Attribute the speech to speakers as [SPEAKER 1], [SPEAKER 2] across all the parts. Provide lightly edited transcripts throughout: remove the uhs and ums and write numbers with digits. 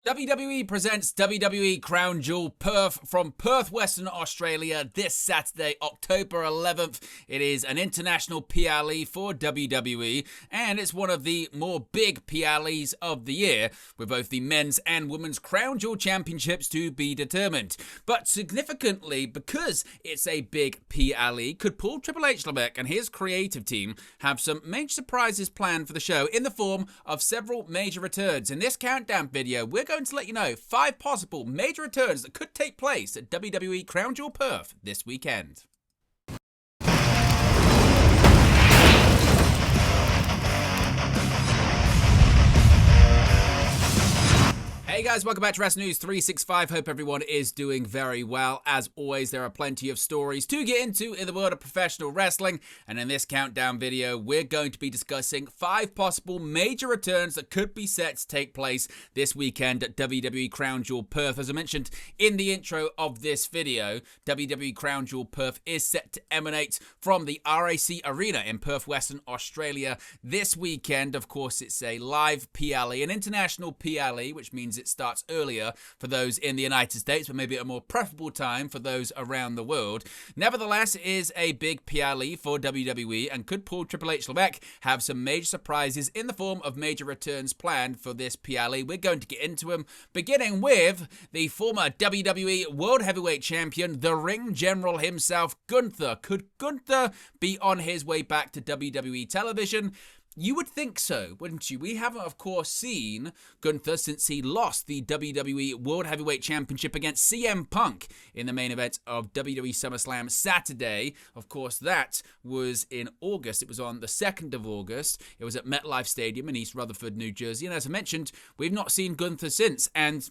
[SPEAKER 1] WWE presents WWE Crown Jewel Perth from Perth, Western Australia this Saturday, October 11th. It is an international PLE for WWE, and it's one of the more big PLEs of the year, with both the men's and women's Crown Jewel championships to be determined. But significantly, because it's a big PLE, could Paul Triple H Levesque and his creative team have some major surprises planned for the show in the form of several major returns. In this countdown video, we're going to let you know 5 possible major returns that could take place at WWE Crown Jewel Perth this weekend. Hey guys, welcome back to Wrestling News 365. Hope everyone is doing very well. As always, there are plenty of stories to get into in the world of professional wrestling. And in this countdown video, we're going to be discussing 5 possible major returns that could be set to take place this weekend at WWE Crown Jewel Perth. As I mentioned in the intro of this video, WWE Crown Jewel Perth is set to emanate from the RAC Arena in Perth, Western Australia this weekend. Of course, it's a live PLE, an international PLE, which means it starts earlier for those in the United States, but maybe at a more preferable time for those around the world. Nevertheless, it is a big PLE for WWE, and could Paul Triple H Levesque have some major surprises in the form of major returns planned for this PLE? We're going to get into them, beginning with the former WWE World Heavyweight Champion, the Ring General himself, Gunther. Could Gunther be on his way back to WWE television? You would think so, wouldn't you? We haven't, of course, seen Gunther since he lost the WWE World Heavyweight Championship against CM Punk in the main event of WWE SummerSlam Saturday. Of course, that was in August. It was on the 2nd of August. It was at MetLife Stadium in East Rutherford, New Jersey. And as I mentioned, we've not seen Gunther since. And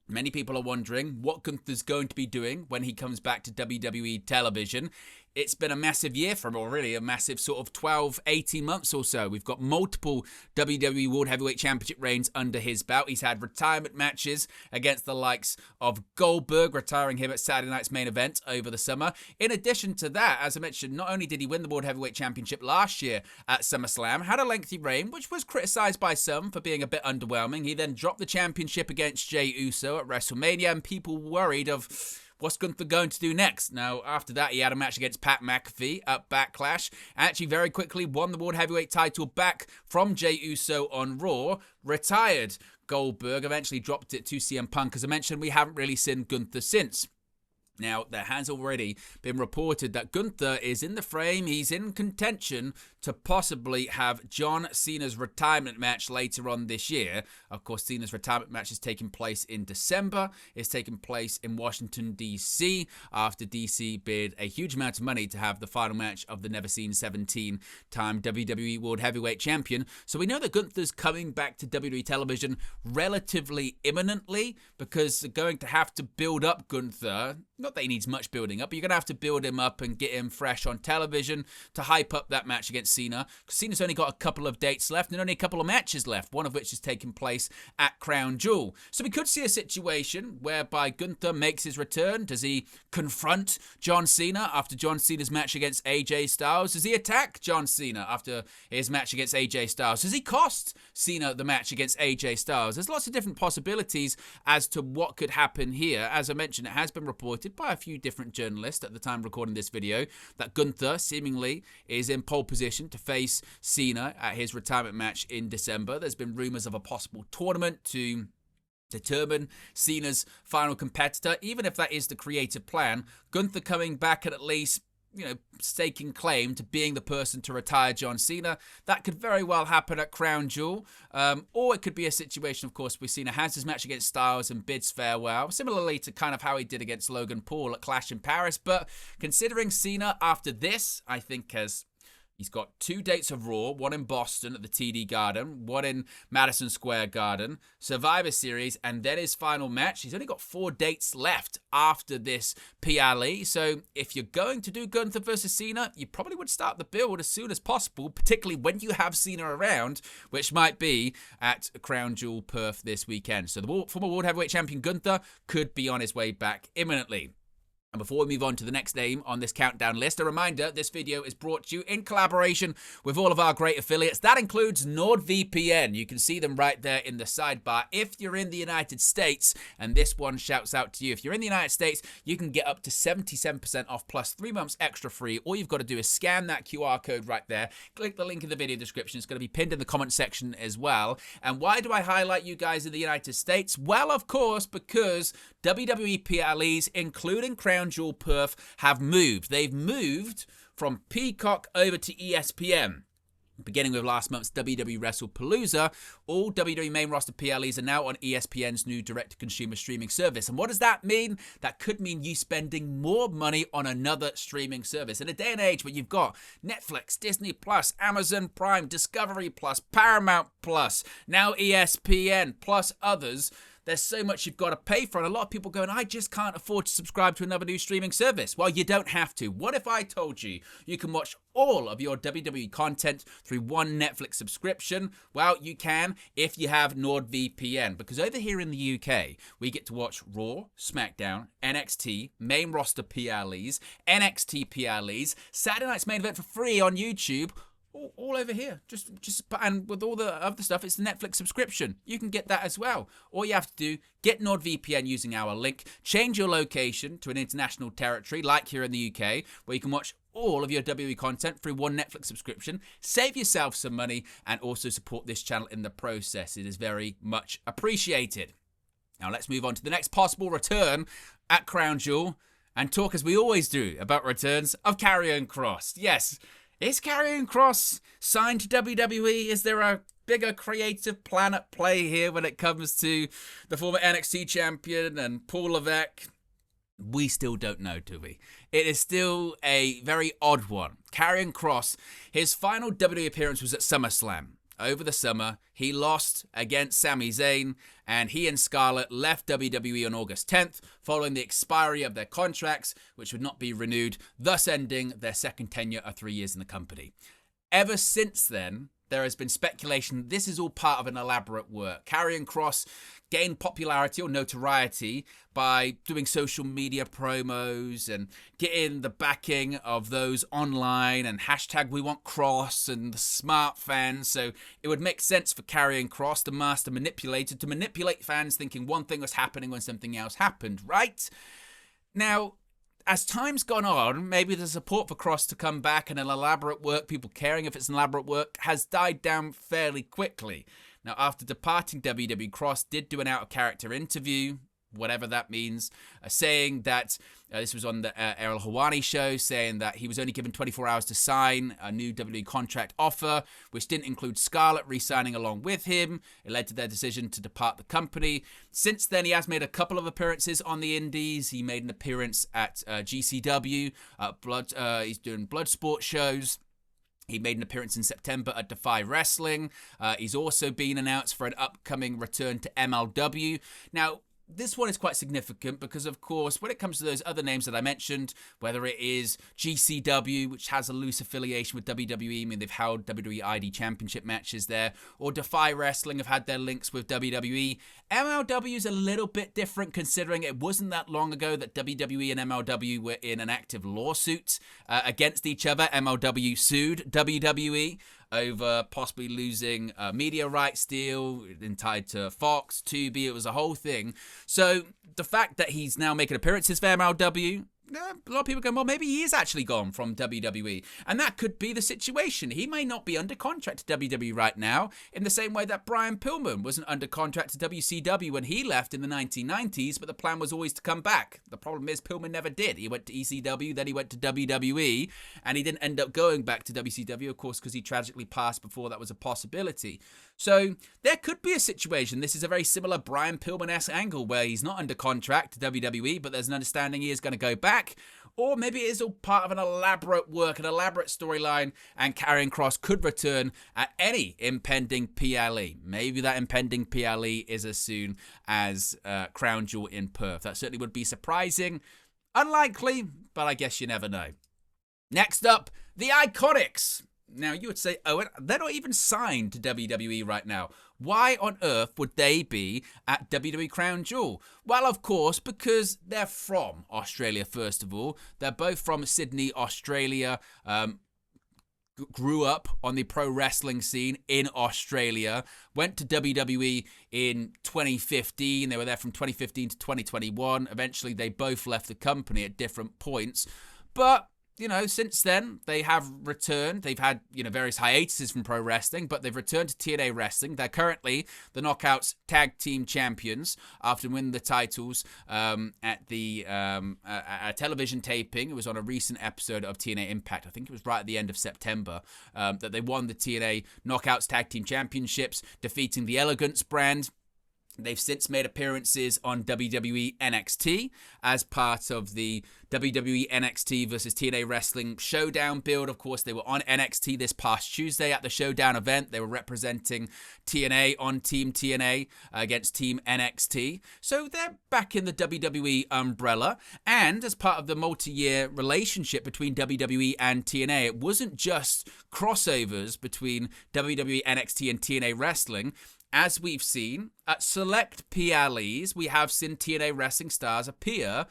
[SPEAKER 1] many people are wondering what Gunther's going to be doing when he comes back to WWE television. It's been a massive year for him, or really a massive sort of 12, 18 months or so. We've got multiple WWE World Heavyweight Championship reigns under his belt. He's had retirement matches against the likes of Goldberg, retiring him at Saturday night's main event over the summer. In addition to that, as I mentioned, not only did he win the World Heavyweight Championship last year at SummerSlam, had a lengthy reign, which was criticised by some for being a bit underwhelming. He then dropped the championship against Jey Uso at WrestleMania, and people worried of what's Gunther going to do next? Now, after that, he had a match against Pat McAfee at Backlash. Actually, very quickly won the World Heavyweight title back from Jey Uso on Raw. Retired Goldberg, eventually dropped it to CM Punk. As I mentioned, we haven't really seen Gunther since. Now, there has already been reported that Gunther is in the frame. He's in contention to possibly have John Cena's retirement match later on this year. Of course, Cena's retirement match is taking place in December. It's taking place in Washington, D.C. after D.C. bid a huge amount of money to have the final match of the never-seen 17-time WWE World Heavyweight Champion. So we know that Gunther's coming back to WWE television relatively imminently, because they're going to have to build up Gunther. Not that he needs much building up, but you're going to have to build him up and get him fresh on television to hype up that match against Cena. Because Cena's only got a couple of dates left and only a couple of matches left, one of which is taking place at Crown Jewel. So we could see a situation whereby Gunther makes his return. Does he confront John Cena after John Cena's match against AJ Styles? Does he attack John Cena after his match against AJ Styles? Does he cost Cena the match against AJ Styles? There's lots of different possibilities as to what could happen here. As I mentioned, it has been reported by a few different journalists at the time of recording this video that Gunther seemingly is in pole position to face Cena at his retirement match in December. There's been rumors of a possible tournament to determine Cena's final competitor. Even if that is the creative plan, Gunther coming back at least, staking claim to being the person to retire John Cena. That could very well happen at Crown Jewel. Or it could be a situation, of course, where Cena has his match against Styles and bids farewell, similarly to kind of how he did against Logan Paul at Clash in Paris. But considering Cena after this, I think he's got 2 dates of Raw, one in Boston at the TD Garden, one in Madison Square Garden, Survivor Series, and then his final match. He's only got 4 dates left after this PLE. So if you're going to do Gunther versus Cena, you probably would start the build as soon as possible, particularly when you have Cena around, which might be at Crown Jewel Perth this weekend. So the former World Heavyweight Champion Gunther could be on his way back imminently. And before we move on to the next name on this countdown list, a reminder, this video is brought to you in collaboration with all of our great affiliates. That includes NordVPN. You can see them right there in the sidebar. If you're in the United States, and this one shouts out to you, if you're in the United States, you can get up to 77% off plus 3 months extra free. All you've got to do is scan that QR code right there. Click the link in the video description. It's going to be pinned in the comment section as well. And why do I highlight you guys in the United States? Well, of course, because WWE PLEs, including Crown Jewel Perth, have moved. They've moved from Peacock over to ESPN. Beginning with last month's WWE WrestlePalooza, all WWE main roster PLEs are now on ESPN's new direct-to-consumer streaming service. And what does that mean? That could mean you spending more money on another streaming service. In a day and age where you've got Netflix, Disney+, Amazon Prime, Discovery+, Paramount+, now ESPN, plus others, there's so much you've got to pay for, and a lot of people going, I just can't afford to subscribe to another new streaming service. Well, you don't have to. What if I told you you can watch all of your WWE content through one Netflix subscription? Well, you can if you have NordVPN, because over here in the UK, we get to watch Raw, SmackDown, NXT, main roster PLEs, NXT PLEs, Saturday Night's Main Event for free on YouTube, all over here. And with all the other stuff, it's the Netflix subscription. You can get that as well. All you have to do, get NordVPN using our link, change your location to an international territory, like here in the UK, where you can watch all of your WWE content through one Netflix subscription, save yourself some money, and also support this channel in the process. It is very much appreciated. Now let's move on to the next possible return at Crown Jewel, and talk, as we always do, about returns of Karrion Kross. Yes, is Karrion Kross signed to WWE? Is there a bigger creative plan at play here when it comes to the former NXT champion and Paul Levesque? We still don't know, do we? It is still a very odd one. Karrion Kross, his final WWE appearance was at SummerSlam. Over the summer, he lost against Sami Zayn, and he and Scarlett left WWE on August 10th, following the expiry of their contracts, which would not be renewed, thus ending their second tenure of 3 years in the company. Ever since then, there has been speculation this is all part of an elaborate work. Karrion Kross gained popularity or notoriety by doing social media promos and getting the backing of those online and hashtag We Want Kross and the smart fans. So it would make sense for Karrion Kross, the master manipulator, to manipulate fans thinking one thing was happening when something else happened, right? Now, as time's gone on, maybe the support for Kross to come back and an elaborate work, people caring if it's an elaborate work, has died down fairly quickly. Now, after departing WWE, Kross did do an out-of-character interview, whatever that means, saying that, this was on the Errol Hawani show, saying that he was only given 24 hours to sign a new WWE contract offer, which didn't include Scarlett re-signing along with him. It led to their decision to depart the company. Since then, he has made a couple of appearances on the indies. He made an appearance at GCW, he's doing blood sport shows. He made an appearance in September at Defy Wrestling. He's also been announced for an upcoming return to MLW. Now, this one is quite significant because, of course, when it comes to those other names that I mentioned, whether it is GCW, which has a loose affiliation with WWE, I mean, they've held WWE ID Championship matches there, or Defy Wrestling have had their links with WWE. MLW is a little bit different, considering it wasn't that long ago that WWE and MLW were in an active lawsuit against each other. MLW sued WWE over possibly losing a media rights deal tied to Fox, Tubi. It was a whole thing. So the fact that he's now making appearances for MLW, a lot of people go, well, maybe he is actually gone from WWE. And that could be the situation. He may not be under contract to WWE right now, in the same way that Brian Pillman wasn't under contract to WCW when he left in the 1990s, but the plan was always to come back. The problem is Pillman never did. He went to ECW, then he went to WWE, and he didn't end up going back to WCW, of course, because he tragically passed before that was a possibility. So there could be a situation. This is a very similar Brian Pillman-esque angle where he's not under contract to WWE, but there's an understanding he is going to go back. Or maybe it is all part of an elaborate work, an elaborate storyline, and Karrion Kross could return at any impending PLE. Maybe that impending PLE is as soon as Crown Jewel in Perth. That certainly would be surprising. Unlikely, but I guess you never know. Next up, the Iconics. Now, you would say, Owen, they're not even signed to WWE right now. Why on earth would they be at WWE Crown Jewel? Well, of course, because they're from Australia, first of all. They're both from Sydney, Australia. Grew up on the pro wrestling scene in Australia, went to WWE in 2015. They were there from 2015 to 2021. Eventually, they both left the company at different points. But since then, they have returned. They've had, various hiatuses from pro wrestling, but they've returned to TNA Wrestling. They're currently the Knockouts Tag Team Champions after winning the titles at a television taping. It was on a recent episode of TNA Impact. I think it was right at the end of September that they won the TNA Knockouts Tag Team Championships, defeating the Elegance brand. They've since made appearances on WWE NXT as part of the WWE NXT versus TNA Wrestling Showdown build. Of course, they were on NXT this past Tuesday at the Showdown event. They were representing TNA on Team TNA against Team NXT. So they're back in the WWE umbrella. And as part of the multi-year relationship between WWE and TNA, it wasn't just crossovers between WWE NXT and TNA Wrestling. As we've seen, at select PLEs, we have seen TNA wrestling stars appear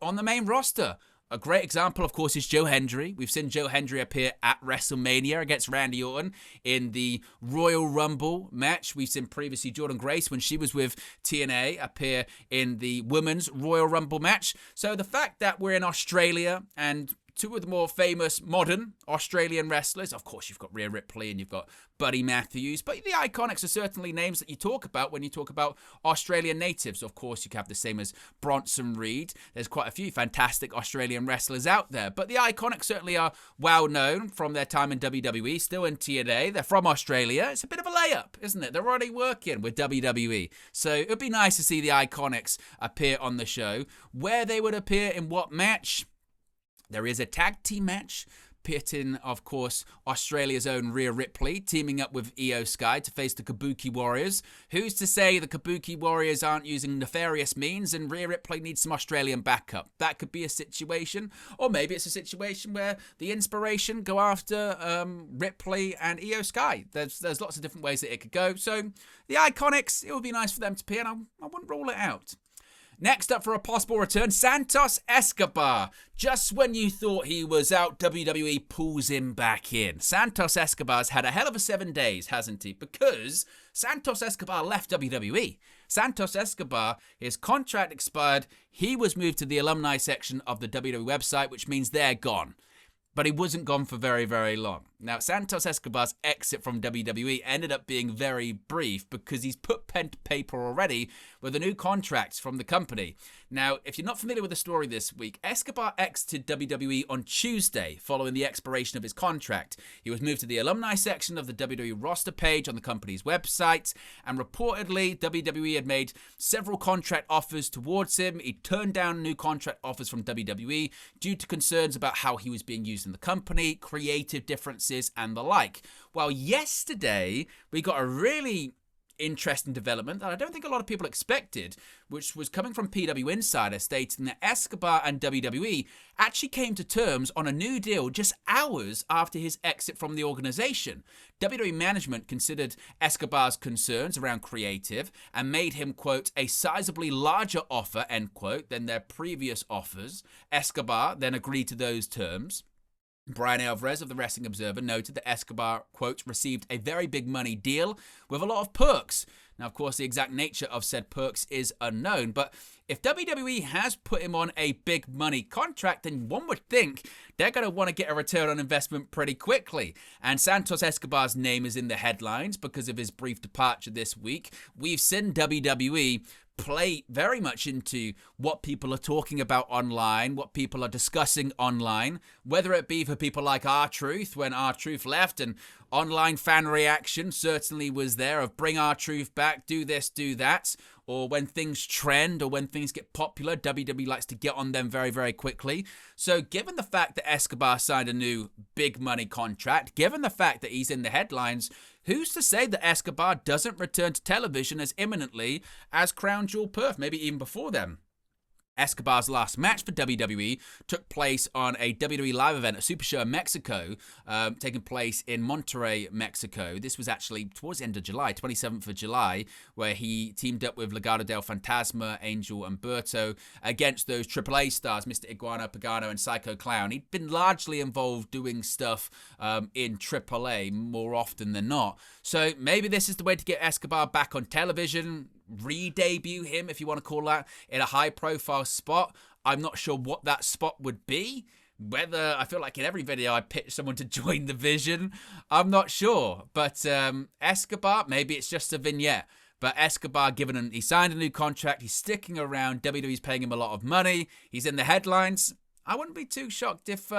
[SPEAKER 1] on the main roster. A great example, of course, is Joe Hendry. We've seen Joe Hendry appear at WrestleMania against Randy Orton in the Royal Rumble match. We've seen previously Jordynne Grace, when she was with TNA, appear in the Women's Royal Rumble match. So the fact that we're in Australia and two of the more famous modern Australian wrestlers. Of course, you've got Rhea Ripley and you've got Buddy Matthews, but the Iconics are certainly names that you talk about when you talk about Australian natives. Of course, you can have the same as Bronson Reed. There's quite a few fantastic Australian wrestlers out there, but the Iconics certainly are well known from their time in WWE, still in TNA. They're from Australia. It's a bit of a layup, isn't it? They're already working with WWE. So it would be nice to see the Iconics appear on the show. Where they would appear, in what match? There is a tag team match pitting, of course, Australia's own Rhea Ripley teaming up with Io Sky to face the Kabuki Warriors. Who's to say the Kabuki Warriors aren't using nefarious means and Rhea Ripley needs some Australian backup? That could be a situation. Or maybe it's a situation where the inspiration go after Ripley and Io Sky. There's lots of different ways that it could go. So the Iconics, it would be nice for them to appear, and I wouldn't rule it out. Next up for a possible return, Santos Escobar. Just when you thought he was out, WWE pulls him back in. Santos Escobar's had a hell of a 7 days, hasn't he? Because Santos Escobar left WWE. Santos Escobar, his contract expired. He was moved to the alumni section of the WWE website, which means they're gone. But he wasn't gone for very, very long. Now, Santos Escobar's exit from WWE ended up being very brief because he's put pen to paper already with a new contract from the company. Now, if you're not familiar with the story this week, Escobar exited WWE on Tuesday following the expiration of his contract. He was moved to the alumni section of the WWE roster page on the company's website, and reportedly, WWE had made several contract offers towards him. He turned down new contract offers from WWE due to concerns about how he was being used in the company, creative differences, and the like. Well, yesterday, we got a really interesting development that I don't think a lot of people expected, which was coming from PW Insider, stating that Escobar and WWE actually came to terms on a new deal just hours after his exit from the organization. WWE management considered Escobar's concerns around creative and made him, quote, a sizably larger offer, end quote, than their previous offers. Escobar then agreed to those terms. Brian Alvarez of the Wrestling Observer noted that Escobar, quote, received a very big money deal with a lot of perks. Now, of course, the exact nature of said perks is unknown, but if WWE has put him on a big money contract, then one would think they're going to want to get a return on investment pretty quickly. And Santos Escobar's name is in the headlines because of his brief departure this week. We've seen WWE play very much into what people are talking about online, what people are discussing online, whether it be for people like R-Truth, when R-Truth left, and online fan reaction certainly was there of bring R-Truth back, do this, do that, or when things trend or when things get popular, WWE likes to get on them very, very quickly. So given the fact that Escobar signed a new big money contract, given the fact that he's in the headlines, who's to say that Escobar doesn't return to television as imminently as Crown Jewel Perth, maybe even before then? Escobar's last match for WWE took place on a WWE live event, a Super Show in Mexico, taking place in Monterrey, Mexico. This was actually towards the end of July, 27th of July, where he teamed up with Legado del Fantasma, Angel Umberto against those AAA stars, Mr. Iguana, Pagano, and Psycho Clown. He'd been largely involved doing stuff in AAA more often than not. So maybe this is the way to get Escobar back on television, re-debut him, if you want to call that, in a high-profile spot. I'm not sure what that spot would be. Whether, I feel like in every video I pitch someone to join the Vision, I'm not sure. But Escobar, maybe it's just a vignette. But Escobar, he signed a new contract, he's sticking around, WWE's paying him a lot of money, he's in the headlines. I wouldn't be too shocked if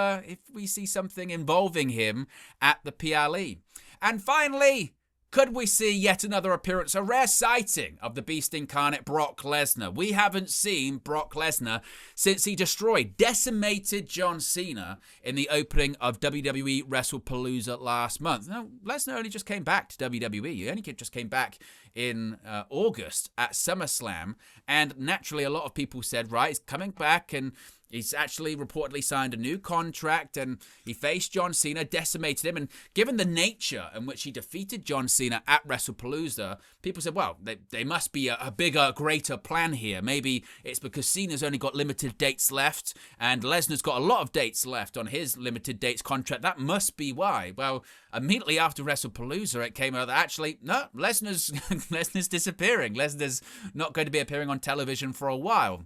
[SPEAKER 1] we see something involving him at the PLE. And finally, could we see yet another appearance, a rare sighting of the Beast Incarnate Brock Lesnar? We haven't seen Brock Lesnar since he decimated John Cena in the opening of WWE WrestlePalooza last month. Now, Lesnar only just came back to WWE. He only just came back in August at SummerSlam. And naturally, a lot of people said, right, he's coming back and he's actually reportedly signed a new contract and he faced John Cena, decimated him. And given the nature in which he defeated John Cena at WrestlePalooza, people said, well, they must be a bigger, greater plan here. Maybe it's because Cena's only got limited dates left and Lesnar's got a lot of dates left on his limited dates contract. That must be why. Well, immediately after WrestlePalooza, it came out that actually, no, Lesnar's disappearing. Lesnar's not going to be appearing on television for a while.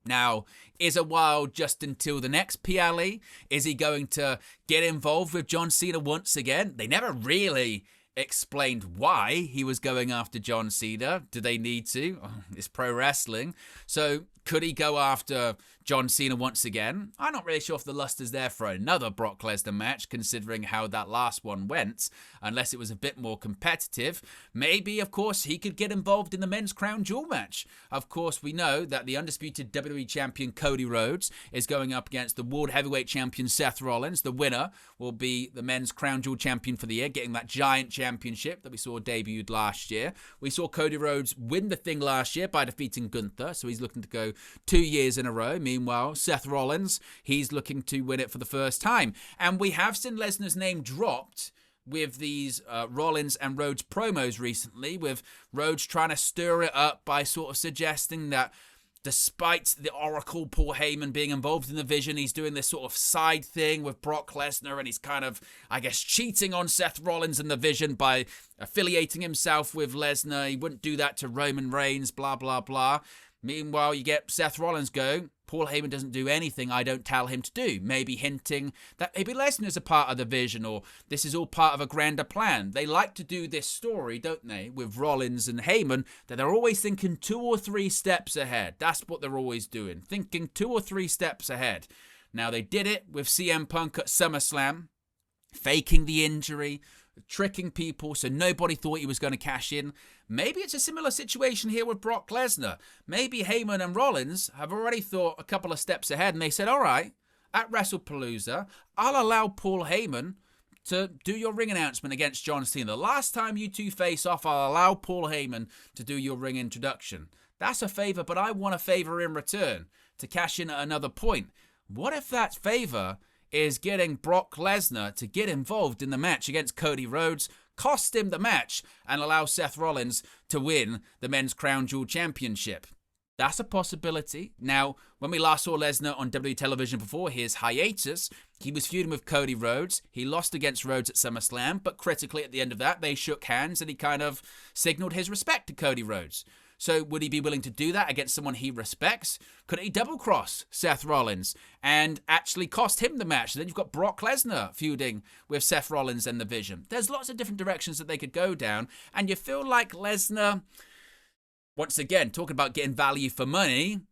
[SPEAKER 1] Now, is a while just until the next PLE? Is he going to get involved with John Cena once again? They never really explained why he was going after John Cena. Do they need to? Oh, it's pro wrestling. So could he go after John Cena once again? I'm not really sure if the lust is there for another Brock Lesnar match, considering how that last one went, unless it was a bit more competitive. Maybe, of course, he could get involved in the men's crown jewel match. Of course, we know that the undisputed WWE champion Cody Rhodes is going up against the World Heavyweight champion Seth Rollins. The winner will be the men's crown jewel champion for the year, getting that giant championship that we saw debuted last year. We saw Cody Rhodes win the thing last year by defeating Gunther, so he's looking to go 2 years in a row. Meanwhile, Seth Rollins, he's looking to win it for the first time. And we have seen Lesnar's name dropped with these Rollins and Rhodes promos recently, with Rhodes trying to stir it up by sort of suggesting that despite the Oracle Paul Heyman being involved in the Vision, he's doing this sort of side thing with Brock Lesnar, and he's kind of, I guess, cheating on Seth Rollins and the Vision by affiliating himself with Lesnar. He wouldn't do that to Roman Reigns, blah, blah, blah. Meanwhile, you get Seth Rollins going, Paul Heyman doesn't do anything I don't tell him to do. Maybe hinting that maybe Lesnar's a part of the Vision, or this is all part of a grander plan. They like to do this story, don't they, with Rollins and Heyman, that they're always thinking 2 or 3 steps ahead. That's what they're always doing, thinking 2 or 3 steps ahead. Now, they did it with CM Punk at SummerSlam, faking the injury, tricking people so nobody thought he was going to cash in. Maybe it's a similar situation here with Brock Lesnar. Maybe Heyman and Rollins have already thought a couple of steps ahead and they said, all right, at WrestlePalooza, I'll allow Paul Heyman to do your ring announcement against John Cena. The last time you two face off, I'll allow Paul Heyman to do your ring introduction. That's a favor, but I want a favor in return to cash in at another point. What if that favor is getting Brock Lesnar to get involved in the match against Cody Rhodes, cost him the match, and allow Seth Rollins to win the Men's Crown Jewel Championship? That's a possibility. Now, when we last saw Lesnar on WWE television before his hiatus, he was feuding with Cody Rhodes. He lost against Rhodes at SummerSlam, but critically at the end of that, they shook hands and he kind of signaled his respect to Cody Rhodes. So would he be willing to do that against someone he respects? Could he double-cross Seth Rollins and actually cost him the match? Then you've got Brock Lesnar feuding with Seth Rollins and the Vision. There's lots of different directions that they could go down, and you feel like Lesnar, once again, talking about getting value for money,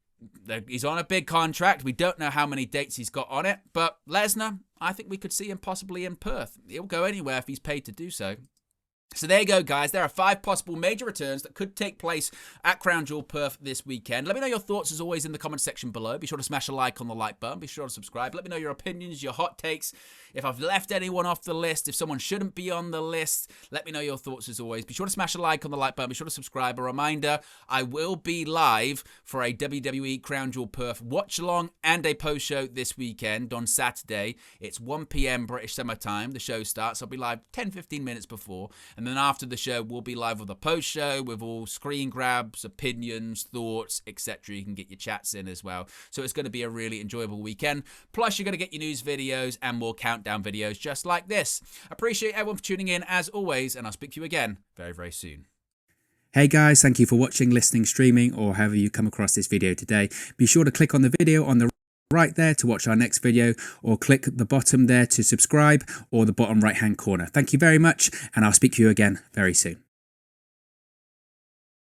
[SPEAKER 1] he's on a big contract. We don't know how many dates he's got on it, but Lesnar, I think we could see him possibly in Perth. He'll go anywhere if he's paid to do so. So there you go, guys. There are 5 possible major returns that could take place at Crown Jewel Perth this weekend. Let me know your thoughts, as always, in the comment section below. Be sure to smash a like on the like button. Be sure to subscribe. Let me know your opinions, your hot takes. If I've left anyone off the list, if someone shouldn't be on the list, let me know your thoughts, as always. Be sure to smash a like on the like button. Be sure to subscribe. A reminder, I will be live for a WWE Crown Jewel Perth watch-along and a post-show this weekend on Saturday. It's 1 p.m. British Summer Time. The show starts. I'll be live 10-15 minutes before. And then after the show, we'll be live with a post-show with all screen grabs, opinions, thoughts, etc. You can get your chats in as well. So it's going to be a really enjoyable weekend. Plus, you're going to get your news videos and more countdown videos just like this. Appreciate everyone for tuning in as always, and I'll speak to you again very, very soon.
[SPEAKER 2] Hey guys, thank you for watching, listening, streaming, or however you come across this video today. Be sure to click on the video on the right there to watch our next video, or click the bottom there to subscribe, or the bottom right hand corner. Thank you very much, and I'll speak to you again very soon.